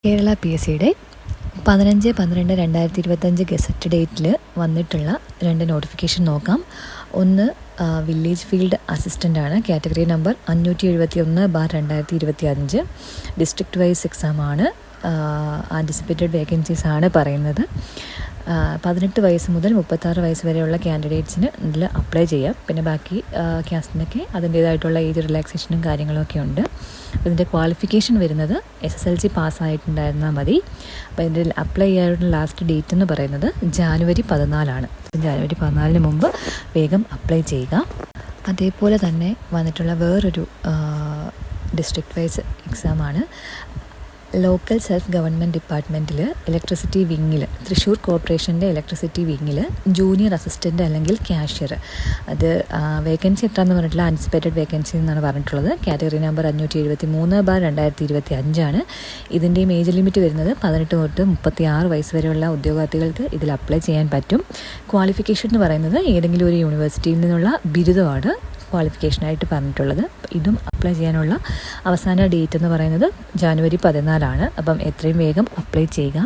Kerala P S സിയുടെ 15/12/2025 gazette ഡേറ്റിൽ വന്നിട്ടുള്ള 2 notification നോക്കാം. ഒന്ന് വില്ലേജ് ഫീൽഡ് അസിസ്റ്റൻ്റാണ്. Category number 571/2025. ഡിസ്ട്രിക്റ്റ് വൈസ് എക്സാമാണ്. ആൻറ്റിസിപ്പേറ്റഡ് വേക്കൻസീസ് ആണ് പറയുന്നത്. 18 വയസ്സ് മുതൽ 36 വയസ്സ് വരെയുള്ള കാൻഡിഡേറ്റ്സിന് ഇതിൽ അപ്ലൈ ചെയ്യാം. പിന്നെ ബാക്കി കാസ്റ്റിനൊക്കെ അതിൻ്റേതായിട്ടുള്ള ഏജ് റിലാക്സേഷനും കാര്യങ്ങളൊക്കെ ഉണ്ട്. അപ്പോൾ ഇതിൻ്റെ ക്വാളിഫിക്കേഷൻ വരുന്നത് SSLC പാസ്സായിട്ടുണ്ടായിരുന്നാൽ മതി. അപ്പോൾ ഇതിൻ്റെ അപ്ലൈ ചെയ്യാനുള്ള ലാസ്റ്റ് ഡേറ്റ് എന്ന് പറയുന്നത് ജാനുവരി 14 ജാനുവരി 14 മുമ്പ് വേഗം അപ്ലൈ ചെയ്യുക. അതേപോലെ തന്നെ വന്നിട്ടുള്ള വേറൊരു ഡിസ്ട്രിക്റ്റ് വൈസ് എക്സാമാണ്. ലോക്കൽ സെൽഫ് ഗവൺമെൻറ് ഡിപ്പാർട്ട്മെൻറ്റിൽ ഇലക്ട്രിസിറ്റി വിങ്ങിൽ, തൃശ്ശൂർ കോർപ്പറേഷൻ്റെ ഇലക്ട്രിസിറ്റി വിങ്ങിൽ ജൂനിയർ അസിസ്റ്റൻ്റ് അല്ലെങ്കിൽ ക്യാഷ്യർ. അത് വേക്കൻസി എത്രയെന്ന് പറഞ്ഞിട്ടുള്ള ആൻറ്റിസിപ്പേറ്റഡ് വേക്കൻസി എന്നാണ് പറഞ്ഞിട്ടുള്ളത്. Category number 573/2025. ഇതിൻ്റെയും ഏജ് ലിമിറ്റ് വരുന്നത് 18 തൊട്ട് 36 വയസ്സ് വരെയുള്ള ഉദ്യോഗാർത്ഥികൾക്ക് ഇതിൽ അപ്ലൈ ചെയ്യാൻ പറ്റും. ക്വാളിഫിക്കേഷൻ എന്ന് പറയുന്നത് ഏതെങ്കിലും ഒരു യൂണിവേഴ്സിറ്റിയിൽ നിന്നുള്ള ബിരുദമാണ് ക്വാളിഫിക്കേഷനായിട്ട് പറഞ്ഞിട്ടുള്ളത്. ഇതും അപ്ലൈ ചെയ്യാനുള്ള അവസാന ഡേറ്റ് എന്ന് പറയുന്നത് ജാനുവരി 14. അപ്പം എത്രയും വേഗം അപ്ലൈ ചെയ്യുക.